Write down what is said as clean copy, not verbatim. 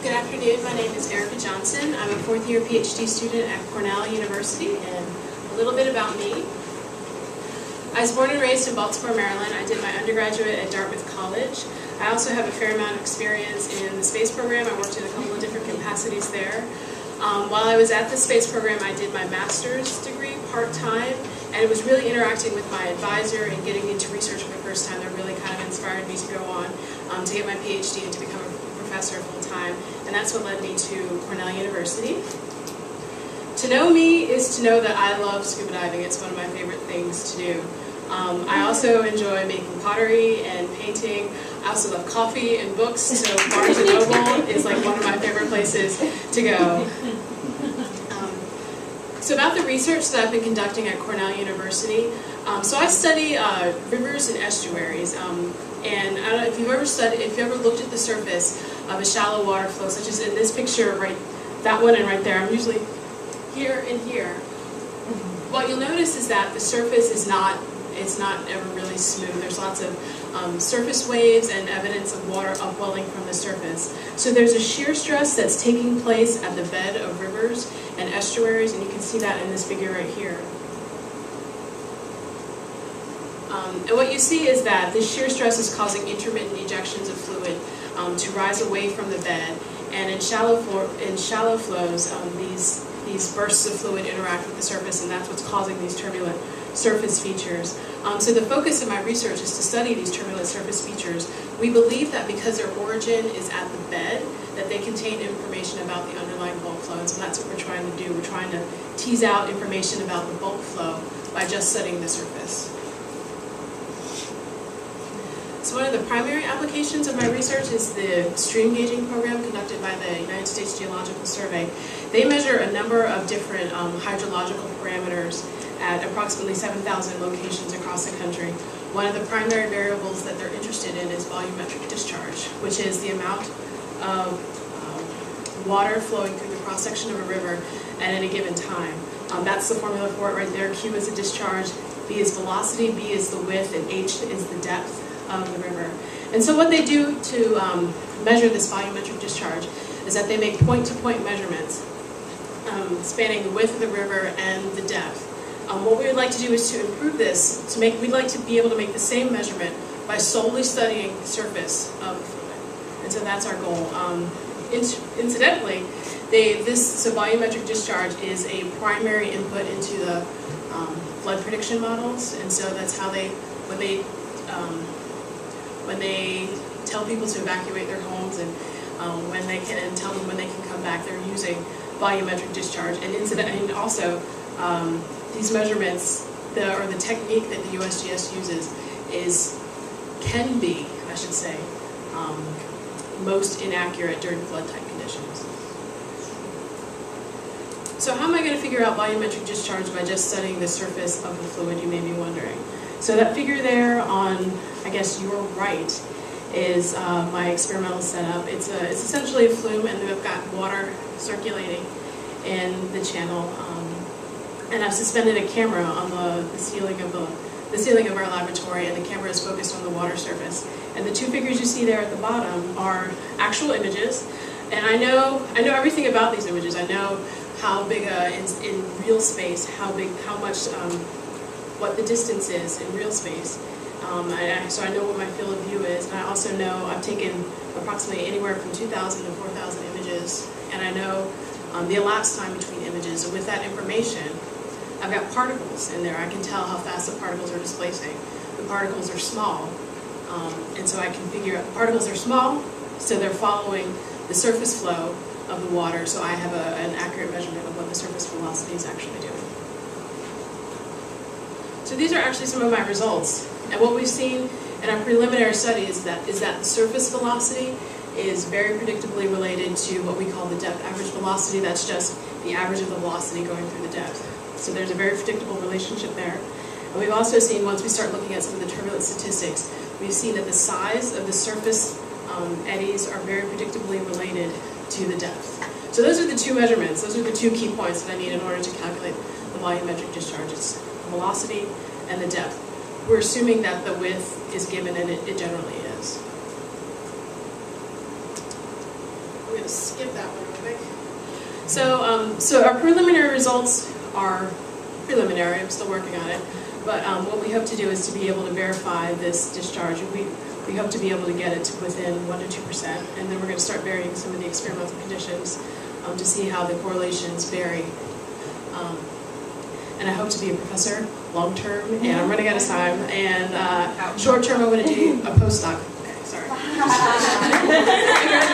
Good afternoon, my name is Erika Johnson. I'm a fourth year PhD student at Cornell University, and a little bit about me. I was born and raised in Baltimore, Maryland. I did my undergraduate at Dartmouth College. I also have a fair amount of experience in the space program. I worked in a couple of different capacities there. While I was at the space program, I did my master's degree part-time, and it was really interacting with my advisor and getting into research for the first time that really kind of inspired me to go on to get my PhD and to become a professor full-time, and that's what led me to Cornell University. To know me is to know that I love scuba diving. It's one of my favorite things to do. I also enjoy making pottery and painting. I also love coffee and books, so Barnes & Noble is like one of my favorite places to go. So about the research that I've been conducting at Cornell University, so I study rivers and estuaries, and I don't know if you've ever looked at the surface of a shallow water flow, such as in this picture, right, that one and right there. I'm usually here and here. What you'll notice is that the surface is not ever really smooth. There's lots of surface waves and evidence of water upwelling from the surface. So there's a shear stress that's taking place at the bed of rivers and estuaries, and you can see that in this figure right here. And what you see is that this shear stress is causing intermittent ejections of fluid to rise away from the bed, and in shallow flows, these bursts of fluid interact with the surface, and that's what's causing these turbulent surface features. So the focus of my research is to study these turbulent surface features. We believe that because their origin is at the bed, that they contain information about the underlying bulk flow, and so that's what we're trying to do. We're trying to tease out information about the bulk flow by just studying the surface. So one of the primary applications of my research is the stream gauging program conducted by the United States Geological Survey. They measure a number of different hydrological parameters at approximately 7,000 locations across the country. One of the primary variables that they're interested in is volumetric discharge, which is the amount of water flowing through the cross-section of a river at any given time. That's the formula for it right there. Q is the discharge, B is velocity, B is the width, and H is the depth of the river. And so what they do to measure this volumetric discharge is that they make point-to-point measurements spanning the width of the river and the depth. What we would like to do is to improve this. We'd like to be able to make the same measurement by solely studying the surface of the fluid. And so that's our goal. Incidentally, volumetric discharge is a primary input into the flood prediction models, and so that's how when they tell people to evacuate their homes and tell them when they can come back, they're using volumetric discharge. And also these measurements, or the technique that the USGS uses, can be, I should say, most inaccurate during flood-type conditions. So how am I going to figure out volumetric discharge by just studying the surface of the fluid, you may be wondering. So that figure there on, I guess, your right is my experimental setup. It's essentially a flume, and we've got water circulating in the channel. And I've suspended a camera on the ceiling of our laboratory, and the camera is focused on the water surface. And the two figures you see there at the bottom are actual images, and I know everything about these images. I know how big in real space, what the distance is in real space. So I know what my field of view is, and I also know I've taken approximately anywhere from 2,000 to 4,000 images, and I know the elapsed time between images. And with that information, I've got particles in there. I can tell how fast the particles are displacing. The particles are small, and so I can figure out particles are small, so they're following the surface flow of the water, so I have an accurate measurement of what the surface velocity is actually doing. So these are actually some of my results, and what we've seen in our preliminary study is that the surface velocity is very predictably related to what we call the depth average velocity. That's just the average of the velocity going through the depth. So there's a very predictable relationship there. And we've also seen, once we start looking at some of the turbulent statistics, we've seen that the size of the surface eddies are very predictably related to the depth. So those are the two measurements. Those are the two key points that I need in order to calculate the volumetric discharge. It's the velocity and the depth. We're assuming that the width is given, and it generally is. going to skip that one real quick. So our preliminary results are preliminary. I'm still working on it. But what we hope to do is to be able to verify this discharge. We hope to be able to get it to within 1 to 2%, and then we're going to start varying some of the experimental conditions to see how the correlations vary. And I hope to be a professor long term, and I'm running out of time. And short term, I'm going to do a postdoc. Okay, sorry. I graduated.